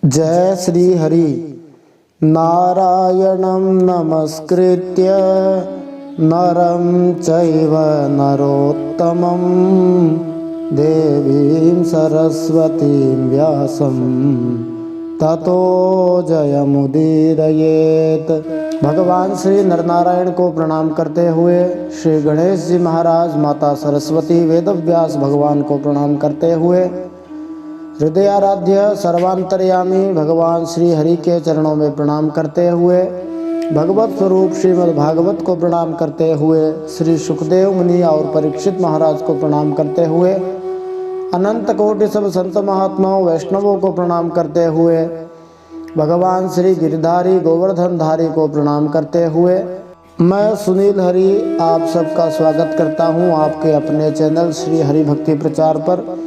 जय श्री हरि। नारायणं नमस्कृत्य नरं चैव नरोत्तमं देवीं सरस्वतीं व्यासं ततो जयमुदीरयेत्। भगवान श्री नरनारायण को प्रणाम करते हुए श्री गणेश जी महाराज, माता सरस्वती, वेदव्यास भगवान को प्रणाम करते हुए हृदयाराध्य सर्वांतर्यामी भगवान श्री हरि के चरणों में प्रणाम करते हुए भगवत स्वरूप श्रीमद् भागवत को प्रणाम करते हुए श्री सुखदेव मुनि और परीक्षित महाराज को प्रणाम करते हुए अनंत कोटि सब संत महात्माओं वैष्णवों को प्रणाम करते हुए भगवान श्री गिरधारी गोवर्धनधारी को प्रणाम करते हुए मैं सुनील हरि आप सबका स्वागत करता हूं आपके अपने चैनल श्री हरि भक्ति प्रचार पर।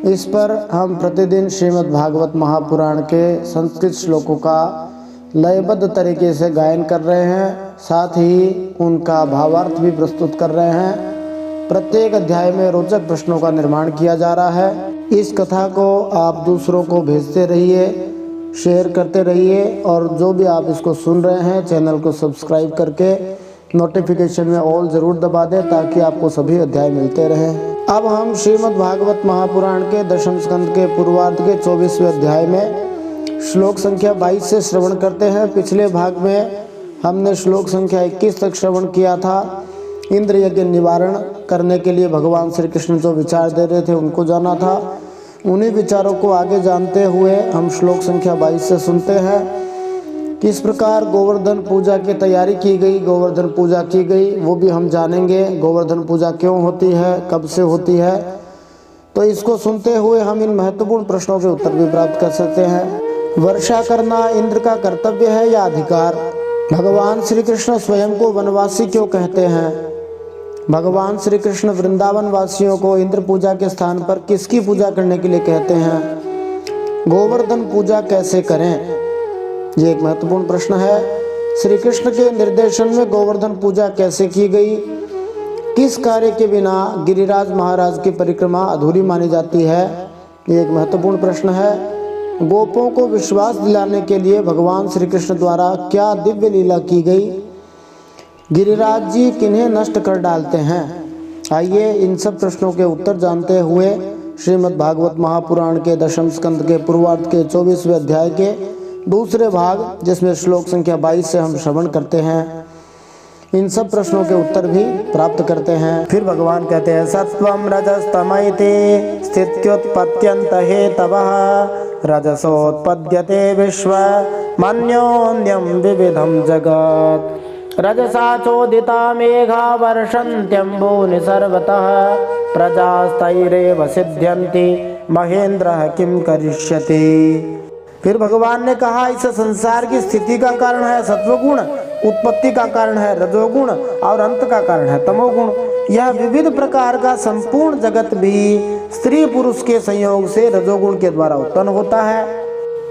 इस पर हम प्रतिदिन श्रीमद् भागवत महापुराण के संस्कृत श्लोकों का लयबद्ध तरीके से गायन कर रहे हैं, साथ ही उनका भावार्थ भी प्रस्तुत कर रहे हैं। प्रत्येक अध्याय में रोचक प्रश्नों का निर्माण किया जा रहा है। इस कथा को आप दूसरों को भेजते रहिए, शेयर करते रहिए और जो भी आप इसको सुन रहे हैं चैनल को सब्सक्राइब करके नोटिफिकेशन में ऑल ज़रूर दबा दें ताकि आपको सभी अध्याय मिलते रहें। अब हम श्रीमद् भागवत महापुराण के दशम स्कंद के पूर्वार्ध के 24वें अध्याय में श्लोक संख्या 22 से श्रवण करते हैं। पिछले भाग में हमने श्लोक संख्या 21 तक श्रवण किया था। इंद्र यज्ञ निवारण करने के लिए भगवान श्री कृष्ण जो विचार दे रहे थे उनको जाना था। उन्हीं विचारों को आगे जानते हुए हम श्लोक संख्या 22 से सुनते हैं। किस प्रकार गोवर्धन पूजा की तैयारी की गई, गोवर्धन पूजा की गई, वो भी हम जानेंगे। गोवर्धन पूजा क्यों होती है, कब से होती है, तो इसको सुनते हुए हम इन महत्वपूर्ण प्रश्नों के उत्तर भी प्राप्त कर सकते हैं। वर्षा करना इंद्र का कर्तव्य है या अधिकार? भगवान श्री कृष्ण स्वयं को वनवासी क्यों कहते हैं? भगवान श्री कृष्ण वृंदावन वासियों को इंद्र पूजा के स्थान पर किसकी पूजा करने के लिए कहते हैं? गोवर्धन पूजा कैसे करें? ये एक महत्वपूर्ण प्रश्न है। श्री कृष्ण के निर्देशन में गोवर्धन पूजा कैसे की गई? किस कार्य के बिना गिरिराज महाराज की परिक्रमा अधूरी मानी जाती है? ये एक महत्वपूर्ण प्रश्न है। गोपों को विश्वास दिलाने के लिए भगवान श्री कृष्ण द्वारा क्या दिव्य लीला की गई? गिरिराज जी किन्हें नष्ट कर डालते हैं? आइए इन सब प्रश्नों के उत्तर जानते हुए श्रीमद् भागवत महापुराण के दशम स्कंद के पूर्वार्ध के 24वें अध्याय के दूसरे भाग, जिसमें श्लोक संख्या 22 से हम श्रवण करते हैं, इन सब प्रश्नों के उत्तर भी प्राप्त करते हैं। फिर भगवान कहते हैं, सत्वं रजस्तमैते स्थित्युत्पत्त्यन्त हेतवः रजसोत्पद्यते विश्व मन्योन्यं विविधं जगत् रजसा चोदिता मेघा वर्षन्त्यम्बूनि सर्वतः प्रजास्तैरेव सिद्ध्यन्ति महेन्द्रः किं करिष्यति। फिर भगवान ने कहा, इस संसार की स्थिति का कारण है सत्वगुण, उत्पत्ति का कारण है रजोगुण और अंत का कारण है तमोगुण। यह विविध प्रकार का संपूर्ण जगत भी स्त्री पुरुष के संयोग से रजोगुण के द्वारा उत्पन्न होता है।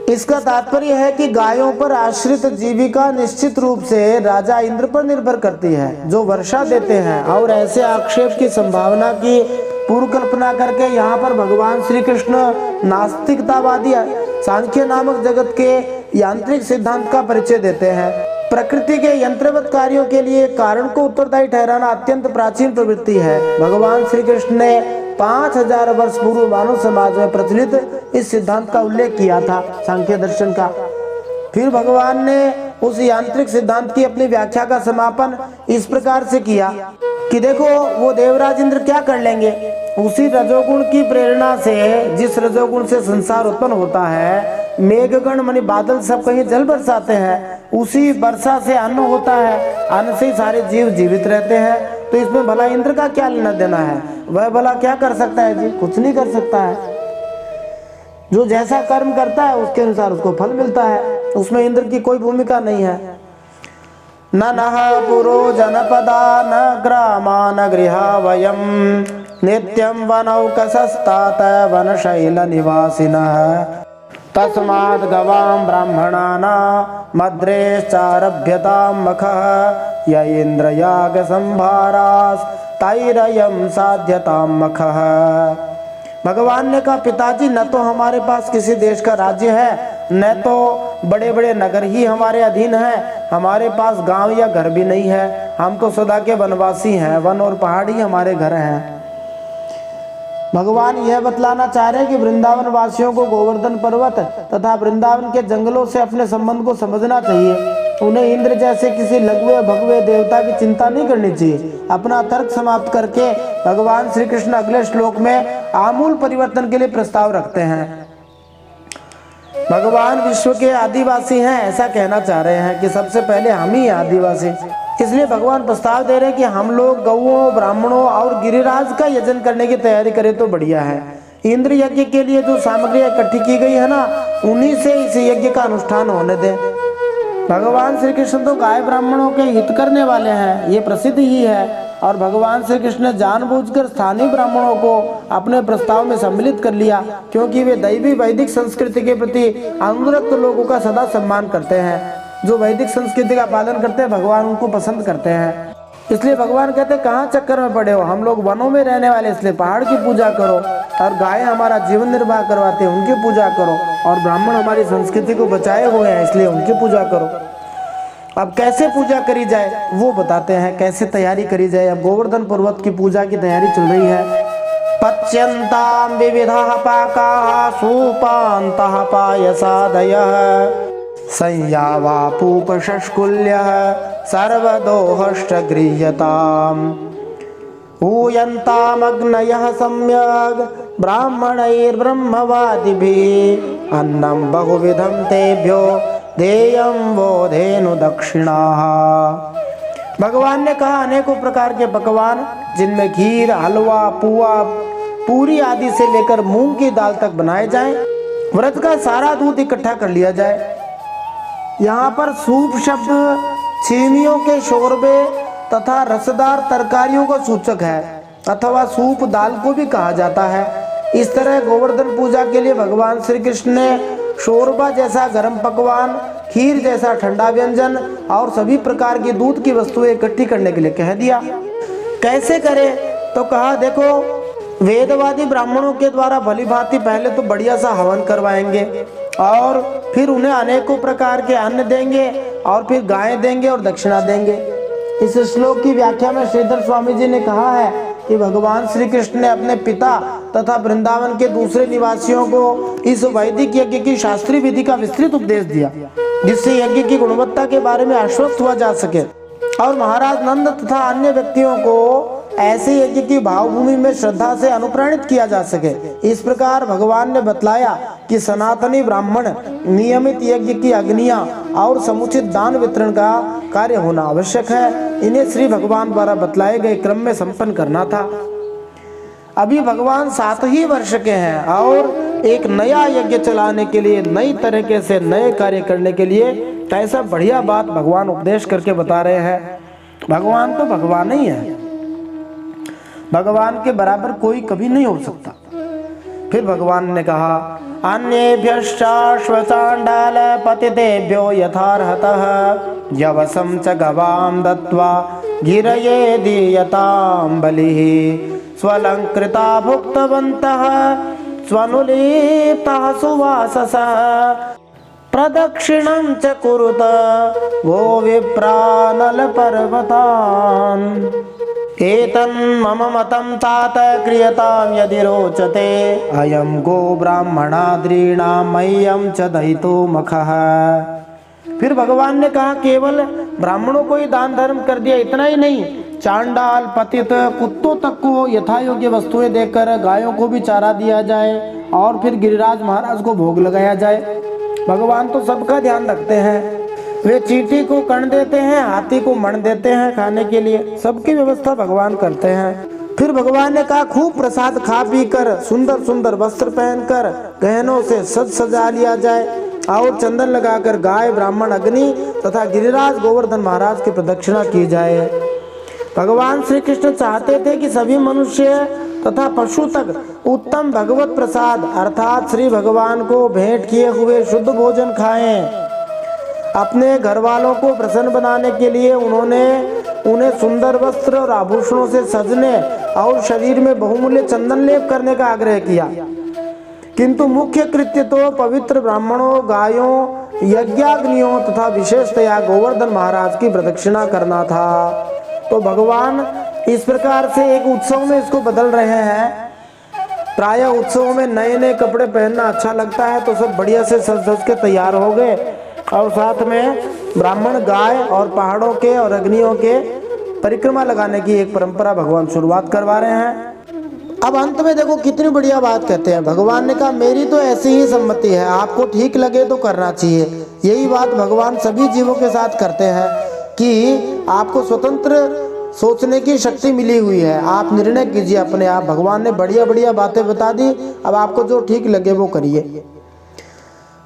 इसका तात्पर्य है कि गायों पर आश्रित जीविका निश्चित रूप से राजा इंद्र पर निर्भर करती है, जो वर्षा देते हैं। और ऐसे आक्षेप की संभावना की पूर्व कल्पना करके यहाँ पर भगवान श्री कृष्ण नास्तिकतावादी सांख्य नामक जगत के यांत्रिक सिद्धांत का परिचय देते हैं। प्रकृति के यंत्रवत कार्यों के लिए कारण को उत्तरदायी ठहराना अत्यंत प्राचीन प्रवृत्ति है। भगवान श्री कृष्ण ने 5000 वर्ष पूर्व मानव समाज में प्रचलित इस सिद्धांत का उल्लेख किया था, सांख्य दर्शन का। फिर भगवान ने उस यांत्रिक सिद्धांत की अपनी व्याख्या का समापन इस प्रकार से किया कि देखो वो देवराज इंद्र क्या कर लेंगे। उसी रजोगुण की प्रेरणा से, जिस रजोगुण से संसार उत्पन्न होता है, मेघगण माने बादल सब कहीं जल बरसाते हैं, उसी वर्षा से अन्न होता है, अन्न से सारे जीव जीवित रहते हैं। तो इसमें भला इंद्र का क्या लेना देना है? वह भला क्या कर सकता है जी? कुछ नहीं कर सकता है। जो जैसा कर्म करता है उसके अनुसार उसको फल मिलता है, उसमें इंद्र की कोई भूमिका नहीं है। न नः पुरो जनपदा न ग्रामा न गृहा वयं नित्यं वनौकसस्तात वनशैल निवासिनः तस्माद् गवां ब्राह्मणानां मद्रेश्चारभ्यतां मखः य इन्द्र याग संभारास् तैरयं साध्यतां मखः। भगवान ने कहा, पिताजी न तो हमारे पास किसी देश का राज्य है न तो बड़े बड़े नगर ही हमारे अधीन हैं, हमारे पास गांव या घर भी नहीं है। हम तो सदा के वनवासी हैं, वन और पहाड़ ही हमारे घर हैं। भगवान यह बतलाना चाह रहे हैं कि वृंदावन वासियों को गोवर्धन पर्वत तथा वृंदावन के जंगलों से अपने संबंध को समझना चाहिए। उन्हें इंद्र जैसे किसी लघुवे भगवे देवता की चिंता नहीं करनी चाहिए। अपना तर्क समाप्त करके भगवान श्री कृष्ण अगले श्लोक में आमूल परिवर्तन के लिए प्रस्ताव रखते हैं। भगवान विश्व के आदिवासी हैं, ऐसा कहना चाह रहे हैं कि सबसे पहले हम ही आदिवासी। इसलिए भगवान प्रस्ताव दे रहे हैं कि हम लोग गौओं, ब्राह्मणों और गिरिराज का यजन करने की तैयारी करें तो बढ़िया है। इंद्र यज्ञ के लिए जो सामग्री इकट्ठी की गई है ना, उन्हीं से इस यज्ञ का अनुष्ठान होने दें। भगवान श्री कृष्ण तो गाय ब्राह्मणों के हित करने वाले हैं, ये प्रसिद्ध ही है। और भगवान श्री कृष्ण ने जानबूझकर स्थानीय ब्राह्मणों को अपने प्रस्ताव में सम्मिलित कर लिया, क्योंकि वे दैवी वैदिक संस्कृति के प्रति अनुरक्त लोगों का सदा सम्मान करते हैं। जो वैदिक संस्कृति का पालन करते हैं, भगवान उनको पसंद करते हैं। इसलिए भगवान कहते हैं कहाँ चक्कर में पड़े हो, हम लोग वनों में रहने वाले, इसलिए पहाड़ की पूजा करो। और गाय हमारा जीवन निर्वाह करवाते हैं, उनकी पूजा करो। और ब्राह्मण हमारी संस्कृति को बचाए हुए हैं, इसलिए उनकी पूजा करो। अब कैसे पूजा करी जाए वो बताते हैं, कैसे तैयारी करी जाए। अब गोवर्धन पर्वत की पूजा की तैयारी चल रही है। पच्यन्तां विविधाः पाकाः सूपान्तः पायसादयः संयावापूपशष्कुल्यः सर्वदोहश्च ऊयन्तामग्नयः सम्यग् ब्राह्मणैर्ब्रह्मवादिभिः अन्नं बहुविधं तेभ्यो देयं वो धेनु दक्षिणाः। भगवान ने कहा अनेकों प्रकार के पकवान, जिनमें खीर, हलवा, पुआ, पूरी आदि से लेकर मूंग की दाल तक बनाए जाएं। व्रत का सारा दूध इकट्ठा कर लिया जाए। यहाँ पर सूप शब्द छीमियों के शोरबे तथा रसदार तरकारियों का सूचक है, अथवा सूप दाल को भी कहा जाता है। इस तरह गोवर्धन पूजा के लिए भगवान श्री कृष्ण ने शोरबा जैसा गर्म पकवान, खीर जैसा ठंडा व्यंजन और सभी प्रकार की दूध की वस्तुएं इकट्ठी करने के लिए कह दिया। कैसे करें तो कहा, देखो वेदवादी ब्राह्मणों के द्वारा भली भांति पहले तो बढ़िया सा हवन करवाएंगे और फिर उन्हें अनेकों प्रकार के अन्न देंगे और फिर गायें देंगे और दक्षिणा देंगे। इस श्लोक की व्याख्या में श्रीधर स्वामी जी ने कहा है कि भगवान श्री कृष्ण ने अपने पिता तथा वृंदावन के दूसरे निवासियों को इस वैदिक यज्ञ की शास्त्रीय विधि का विस्तृत उपदेश दिया, जिससे यज्ञ की गुणवत्ता के बारे में आश्वस्त हुआ जा सके और महाराज नंद तथा अन्य व्यक्तियों को ऐसे यज्ञ की भावभूमि में श्रद्धा से अनुप्राणित किया जा सके। इस प्रकार भगवान ने बतलाया कि सनातनी ब्राह्मण नियमित यज्ञ की अग्नियां और समुचित दान वितरण का कार्य होना आवश्यक है। इन्हें श्री भगवान द्वारा बतलाए गए क्रम में संपन्न करना था। अभी भगवान 7 ही वर्ष के हैं और एक नया यज्ञ चलाने के लिए, नई तरीके से नए कार्य करने के लिए कैसा बढ़िया बात भगवान उपदेश करके बता रहे हैं। भगवान तो भगवान ही है, भगवान के बराबर कोई कभी नहीं हो सकता। फिर भगवान ने कहा, अन्येभ्यश्चाश्वचाण्डाल पतितेभ्यो यथार्हतः यवसं च गवां दत्त्वा गिरये दीयतां बलिः स्वलंकृता भुक्तवन्तः स्वनुलीप्तः सुवाससः प्रदक्षिणं च कुरुत वो विप्रानलपर्वतान् एतन्मम मतं तात क्रियतां यदि रोचते अयं गो ब्राह्मणाद्रीणां मह्यं च दहितो मखः। फिर भगवान ने कहा, केवल ब्राह्मणों को ही दान धर्म कर दिया, इतना ही नहीं, चांडाल पतित कुत्तों तक को यथा योग्य वस्तुएं देकर गायों को भी चारा दिया जाए और फिर गिरिराज महाराज को भोग लगाया जाए। भगवान तो सबका ध्यान रखते हैं। वे चींटी को कण देते हैं, हाथी को मण देते हैं खाने के लिए, सबकी व्यवस्था भगवान करते हैं। फिर भगवान ने कहा, खूब प्रसाद खा पी कर, सुंदर सुंदर वस्त्र पहनकर, गहनों से सज सजा लिया जाए और चंदन लगाकर गाय, ब्राह्मण, अग्नि तथा गिरिराज गोवर्धन महाराज की प्रदक्षिणा की जाए। भगवान श्री कृष्ण चाहते थे कि सभी मनुष्य तथा पशु तक उत्तम भगवत प्रसाद अर्थात श्री भगवान को भेंट किए हुए शुद्ध भोजन खाएं। अपने घर वालों को प्रसन्न बनाने के लिए उन्होंने उन्हें सुंदर वस्त्र और आभूषणों से सजने और शरीर में बहुमूल्य चंदन लेप करने का आग्रह किया। किंतु मुख्य कृत्य तो पवित्र ब्राह्मणों, गायों, यज्ञाग्नियों तथा विशेषतया गोवर्धन महाराज की प्रदक्षिणा करना था। तो भगवान इस प्रकार से एक उत्सव में इसको बदल रहे हैं। प्रायः उत्सवों में नए नए कपड़े पहनना अच्छा लगता है, तो सब बढ़िया से सज धज के तैयार हो गए और साथ में ब्राह्मण गाय और पहाड़ों के और अग्नियों के परिक्रमा लगाने की एक परंपरा भगवान शुरुआत करवा रहे हैं। अब अंत में देखो कितनी बढ़िया बात कहते हैं। भगवान ने कहा मेरी तो ऐसी ही सम्मति है, आपको ठीक लगे तो करना चाहिए। यही बात भगवान सभी जीवों के साथ करते हैं कि आपको स्वतंत्र सोचने की शक्ति मिली हुई है, आप निर्णय कीजिए अपने आप। भगवान ने बढ़िया बढ़िया बातें बता दी, अब आपको जो ठीक लगे वो करिए।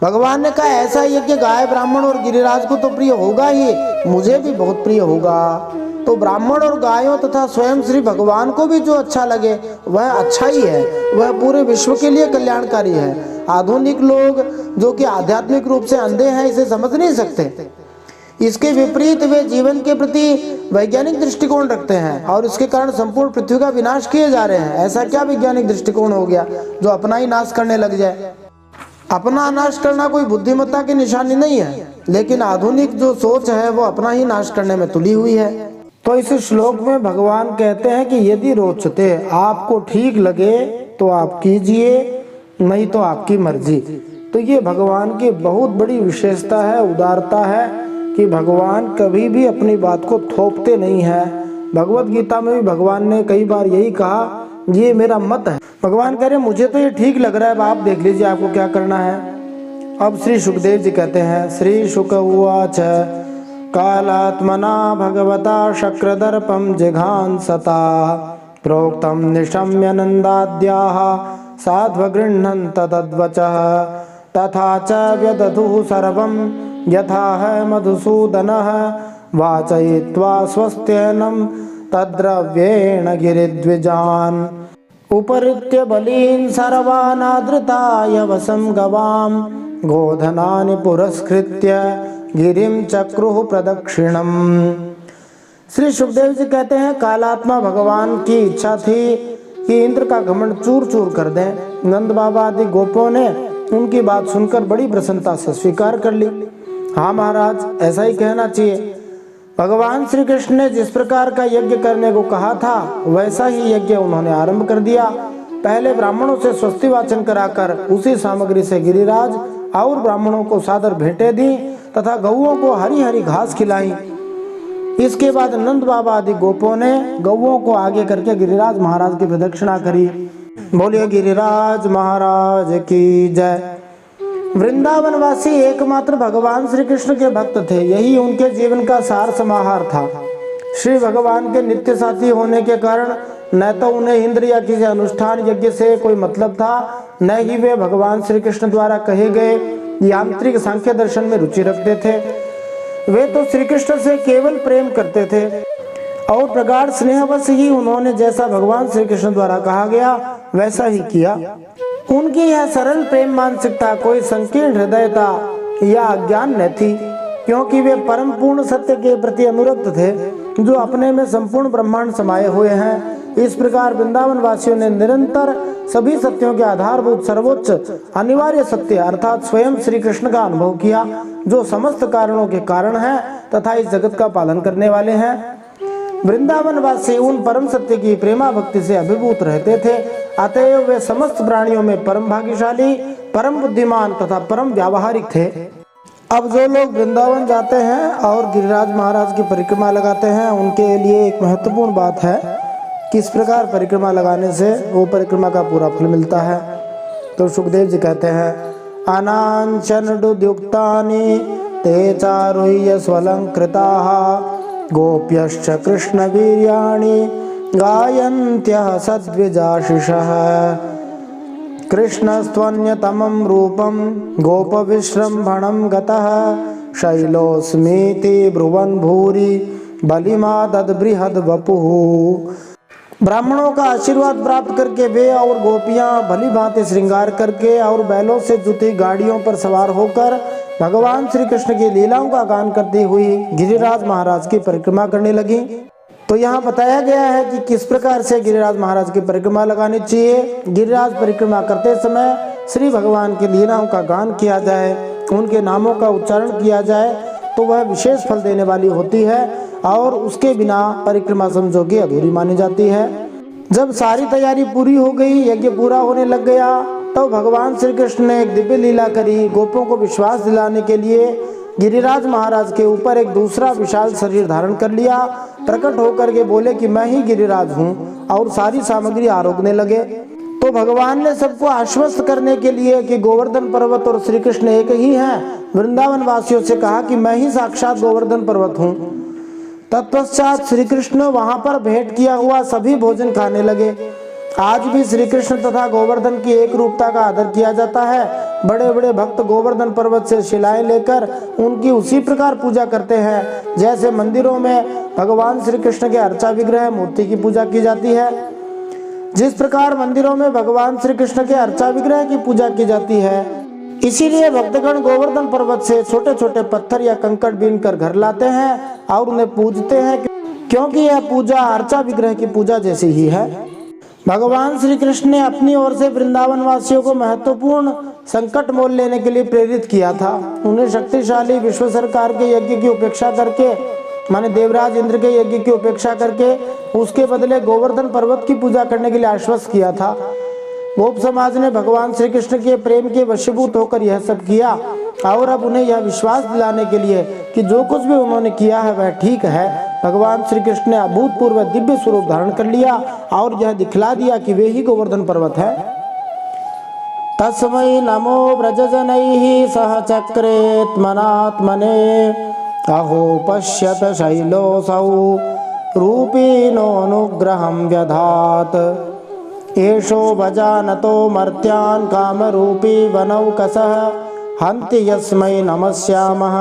भगवान ने कहा ऐसा यज्ञ गाय, ब्राह्मण और गिरिराज को तो प्रिय होगा ही, मुझे भी बहुत प्रिय होगा। तो ब्राह्मण और गायों तथा स्वयं श्री भगवान को भी जो अच्छा लगे वह अच्छा ही है, वह पूरे विश्व के लिए कल्याणकारी है। आधुनिक लोग जो कि आध्यात्मिक रूप से अंधे हैं इसे समझ नहीं सकते। इसके विपरीत वे जीवन के प्रति वैज्ञानिक दृष्टिकोण रखते हैं और इसके कारण संपूर्ण पृथ्वी का विनाश किए जा रहे हैं। ऐसा क्या वैज्ञानिक दृष्टिकोण हो गया जो अपना ही नाश करने लग जाए? अपना नाश करना कोई बुद्धिमत्ता की निशानी नहीं है, लेकिन आधुनिक जो सोच है वो अपना ही नाश करने में तुली हुई है। तो इस श्लोक में भगवान कहते हैं कि यदि रोचते, आपको ठीक लगे तो आप कीजिए, नहीं तो आपकी मर्जी। तो ये भगवान की बहुत बड़ी विशेषता है, उदारता है कि भगवान कभी भी अपनी बात को थोपते नहीं है। भगवत गीता में भी भगवान ने कई बार यही कहा, ये मेरा मत है। भगवान कह रहे मुझे तो ये ठीक लग रहा है, अब आप देख लीजिए आपको क्या करना है। अब श्री सुखदेव जी कहते हैं, श्री शुक उवाच कालात्मना भगवता शक्रदर्पं जिघांसता प्रोक्तं निशम्य नन्दाद्याः साध्वगृह्णन्त तद्वचः तथा च व्यदधुः सर्वं यथाह मधुसूदनः वाचयित्वा स्वस्त्यनं तद्द्रव्येण गिरिद्विजान् उपरित्य बलीन् सर्वान् आदृताय वसं गवां गोधनानि पुरस्कृत्य गिरिम चक्रुः प्रदक्षिणम। श्री सुखदेव जी कहते हैं कालात्मा भगवान की इच्छा थी कि इंद्र का घमंड चूर चूर कर दें। नंद बाबा आदि गोपों ने उनकी बात सुनकर बड़ी प्रसन्नता से स्वीकार कर ली। हाँ महाराज, ऐसा ही कहना चाहिए। भगवान श्री कृष्ण ने जिस प्रकार का यज्ञ करने को कहा था वैसा ही यज्ञ उन्होंने आरंभ कर दिया। पहले ब्राह्मणों से स्वस्ति वाचन कराकर उसी सामग्री से गिरिराज और ब्राह्मणों को सादर भेंटें दी तथा गौओं को हरी हरी घास खिलाई। इसके बाद नंद बाबा आदि गोपों ने गौओं को आगे करके गिरिराज महाराज की प्रदक्षिणा करी। बोलिए गिरिराज महाराज की जय। वृंदावनवासी एकमात्र भगवान श्री कृष्ण के भक्त थे, यही उनके जीवन का सार समाहार था। श्री भगवान के नित्य साथी होने के कारण न तो उन्हें इंद्र या किसी अनुष्ठान यज्ञ से कोई मतलब था, न ही वे भगवान श्री कृष्ण द्वारा कहे गए यांत्रिक सांख्य दर्शन में रुचि रखते थे। वे तो श्री कृष्ण से केवल प्रेम करते थे और प्रगाढ़ स्नेहवश ही उन्होंने जैसा भगवान श्री कृष्ण द्वारा कहा गया वैसा ही किया। उनकी यह सरल प्रेम मानसिकता कोई संकीर्ण हृदयता या अज्ञान न थी, क्योंकि वे परम पूर्ण सत्य के प्रति अनुरक्त थे जो अपने में संपूर्ण ब्रह्मांड समाये हुए हैं। इस प्रकार वृंदावन वासियों ने निरंतर सभी सत्यों के आधारभूत सर्वोच्च अनिवार्य सत्य अर्थात स्वयं श्री कृष्ण का अनुभव किया, जो समस्त कारणों के कारण है तथा इस जगत का पालन करने वाले हैं। वृंदावन वासी उन परम सत्य की प्रेमा भक्ति से अभिभूत रहते थे, अतएव वे समस्त प्राणियों में परम भाग्यशाली, परम बुद्धिमान तथा परम व्यावहारिक थे। अब जो लोग वृंदावन जाते हैं और गिरिराज महाराज की परिक्रमा लगाते हैं उनके लिए एक महत्वपूर्ण बात है, किस प्रकार परिक्रमा लगाने से वो परिक्रमा का पूरा फल मिलता है। तो सुखदेव जी कहते हैं अनांचनुद्युक्तानि ते चारुह्य स्वलंकृताः गोप्यश्च कृष्ण वीर्याणि गायन्त्यः सद्विजाशिषः कृष्णस्त्वन्यतमं रूपं गोपविश्रम्भणं गतः शैलोऽस्मीति ब्रुवन् भूरि बलिमादद्बृहद् वपुः। ब्राह्मणों का आशीर्वाद प्राप्त करके वे और गोपियां भली भांति श्रृंगार करके और बैलों से जुती गाड़ियों पर सवार होकर भगवान श्री कृष्ण की लीलाओं का गान करती हुई गिरिराज महाराज की परिक्रमा करने लगी। तो यहाँ बताया गया है कि किस प्रकार से गिरिराज महाराज की परिक्रमा लगानी चाहिए। गिरिराज परिक्रमा करते समय श्री भगवान की लीलाओं का गान किया जाए, उनके नामों का उच्चारण किया जाए तो वह विशेष फल देने वाली होती है और उसके बिना परिक्रमा समझो कि अधूरी मानी जाती है। जब सारी तैयारी पूरी हो गई, यज्ञ पूरा होने लग गया, तो भगवान श्री कृष्ण ने एक दिव्य लीला करी। गोपों को विश्वास दिलाने के लिए गिरिराज महाराज के ऊपर एक दूसरा विशाल शरीर धारण कर लिया। प्रकट होकर के बोले कि मैं ही गिरिराज हूँ और सारी सामग्री आरोपने लगे। तो भगवान ने सबको आश्वस्त करने के लिए कि गोवर्धन पर्वत और श्री कृष्ण एक ही हैं, वृंदावन वासियों से कहा कि मैं ही साक्षात गोवर्धन पर्वत हूँ। तत्पश्चात श्री कृष्ण वहां पर भेंट किया हुआ सभी भोजन खाने लगे। आज भी श्री कृष्ण तथा गोवर्धन की एक रूपता का आदर किया जाता है। बड़े बड़े भक्त गोवर्धन पर्वत से शिलाएं लेकर उनकी उसी प्रकार पूजा करते हैं जैसे मंदिरों में भगवान श्री कृष्ण के अर्चा विग्रह मूर्ति की पूजा की जाती है। जिस प्रकार मंदिरों में भगवान श्री कृष्ण के अर्चा विग्रह की पूजा की जाती है, इसीलिए भक्तगण गोवर्धन पर्वत से छोटे छोटे पत्थर या कंकड़ बीन कर घर लाते हैं और उन्हें पूजते हैं, क्योंकि यह पूजा अर्चा विग्रह की पूजा जैसी ही है। भगवान श्री कृष्ण ने अपनी ओर से वृंदावन वासियों को महत्वपूर्ण संकट मोल लेने के लिए प्रेरित किया था। उन्हें शक्तिशाली विश्व सरकार के यज्ञ की उपेक्षा करके, माने देवराज इंद्र के यज्ञ की उपेक्षा करके, उसके बदले गोवर्धन पर्वत की पूजा करने के लिए आश्वस्त किया था। गोप समाज ने भगवान श्री कृष्ण के प्रेम के वशीभूत होकर यह सब किया और अब उन्हें यह विश्वास दिलाने के लिए कि जो कुछ भी उन्होंने किया है वह ठीक है, भगवान श्री कृष्ण ने अभूतपूर्व दिव्य स्वरूप धारण कर लिया और यह दिखला दिया कि वे ही गोवर्धन पर्वत है। तस्मै नमो व्रजजनैः सह चक्रेत्मनात्मने अहो पश्यत शैलोऽसौ रूपिणोऽनुग्रहं व्यधात् एषो भजानतो मर्त्यान् कामरूपी वनौकसः हन्ति यस्मै नमस्यामः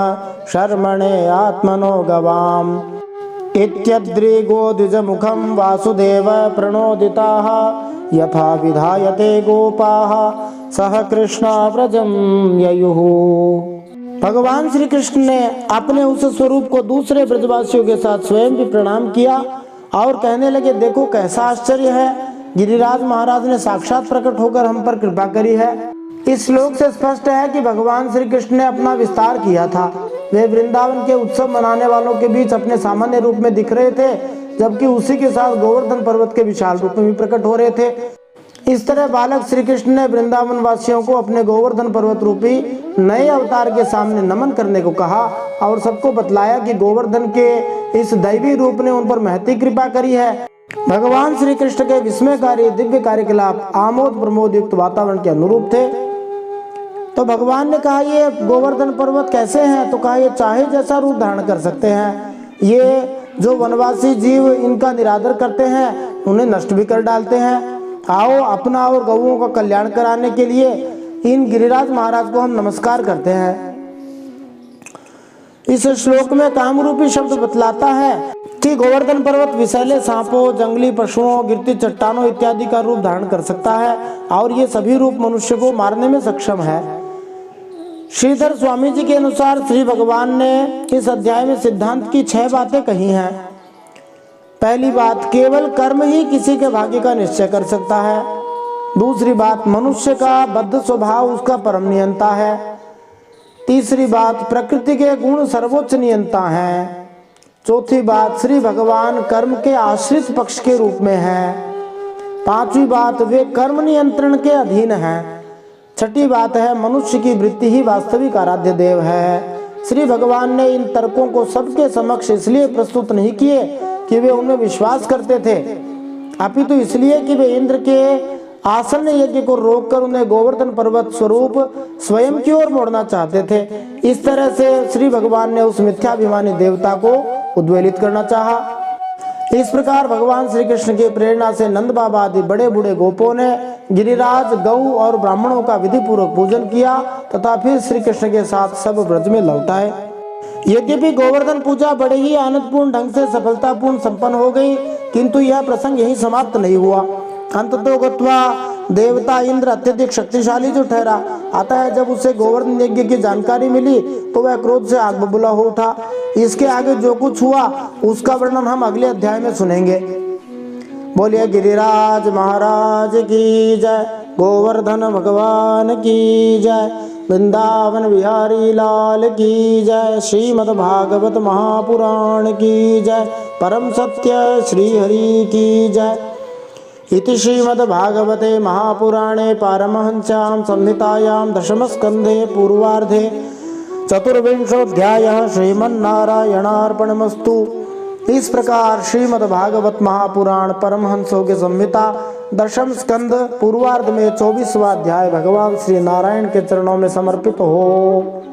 शर्मणे आत्मनो गवाम् इत्यद्रिगोद्विजमुखं वासुदेव प्रणोदिताः यथा विधायते गोपाः सह कृष्णा व्रजं ययुः। भगवान श्री कृष्ण ने अपने उस स्वरूप को दूसरे ब्रजवासियों के साथ स्वयं भी प्रणाम किया और कहने लगे, देखो कैसा आश्चर्य है, गिरिराज महाराज ने साक्षात प्रकट होकर हम पर कृपा करी है। इस श्लोक से स्पष्ट है कि भगवान श्री कृष्ण ने अपना विस्तार किया था। वे वृंदावन के उत्सव मनाने वालों के बीच अपने सामान्य रूप में दिख रहे थे, जबकि उसी के साथ गोवर्धन पर्वत के विशाल रूप में भी प्रकट हो रहे थे। इस तरह बालक श्री कृष्ण ने वृंदावन वासियों को अपने गोवर्धन पर्वत रूपी नए अवतार के सामने नमन करने को कहा और सबको बतलाया कि गोवर्धन के इस दैवी रूप ने उन पर महती कृपा करी है। भगवान श्री कृष्ण के विस्मयकारी दिव्य कार्यकलाप आमोद प्रमोद युक्त वातावरण के अनुरूप थे। तो भगवान ने कहा, ये गोवर्धन पर्वत कैसे हैं? तो कहा, ये चाहे जैसा रूप धारण कर सकते हैं। ये जो वनवासी जीव इनका निरादर करते हैं उन्हें नष्ट भी कर डालते हैं। आओ अपना और गौओं का कल्याण कराने के लिए इन गिरिराज महाराज को हम नमस्कार करते हैं। इस श्लोक में कामरूपी शब्द बतलाता है कि गोवर्धन पर्वत विषैले सांपों, जंगली पशुओं, गिरती चट्टानों इत्यादि का रूप धारण कर सकता है और ये सभी रूप मनुष्य को मारने में सक्षम है। श्रीधर स्वामी जी के अनुसार श्री भगवान ने इस अध्याय में सिद्धांत की 6 बातें कही हैं। पहली बात, केवल कर्म ही किसी के भाग्य का निश्चय कर सकता है। दूसरी बात, मनुष्य का बद्ध स्वभाव उसका परम नियंता है। तीसरी बात, प्रकृति के गुण सर्वोच्च नियंता हैं। चौथी बात, श्री भगवान कर्म के आश्रित पक्ष के रूप में हैं। पांचवी बात, वे कर्म नियंत्रण के अधीन हैं। छठी बात है, मनुष्य की वृत्ति ही वास्तविक आराध्य देव है। श्री भगवान ने इन तर्कों को सबके समक्ष इसलिए प्रस्तुत नहीं किए कि वे उनमें विश्वास करते थे, अपितु इसलिए कि वे इंद्र के आसन्न यज्ञ को रोककर उन्हें गोवर्धन पर्वत स्वरूप स्वयं की ओर मोड़ना चाहते थे। इस तरह से श्री भगवान ने उस मिथ्याभिमानी देवता को उद्वेलित करना चाहा। इस प्रकार भगवान श्री कृष्ण की प्रेरणा से नंद बाबा आदि बड़े बूढ़े गोपों ने गिरिराज, गौ और ब्राह्मणों का विधि पूर्वक पूजन किया तथा फिर श्री कृष्ण के साथ सब ब्रज में लौटाए। यद्यपि गोवर्धन पूजा बड़े ही आनंदपूर्ण ढंग से सफलतापूर्ण संपन्न हो गई, किंतु यह प्रसंग यही समाप्त नहीं हुआ। अंततो गत्वा देवता इंद्र अत्यधिक शक्तिशाली जो ठहरा, आता है जब उसे गोवर्धन यज्ञ की जानकारी मिली तो वह क्रोध से आग बबूला हो उठा। इसके आगे जो कुछ हुआ उसका वर्णन हम अगले अध्याय में सुनेंगे। बोलिए गिरिराज महाराज की जय। गोवर्धन भगवान की जय। वृंदावन बिहारी लाल की जय। श्रीमद्भागवत महापुराण की जय। परम सत्य श्री हरि की जय। इति श्रीमद्भागवते महापुराणे पारमहंस्यां संहितायां दशमस्कन्धे पूर्वार्धे चतुर्विंशोऽध्यायः श्रीमन्नारायणार्पणमस्तु। इस प्रकार श्रीमद्भागवत महापुराण परमहंसों की संहिता दशम स्कंद पूर्वार्ध में 24वां अध्याय भगवान श्री नारायण के चरणों में समर्पित हो।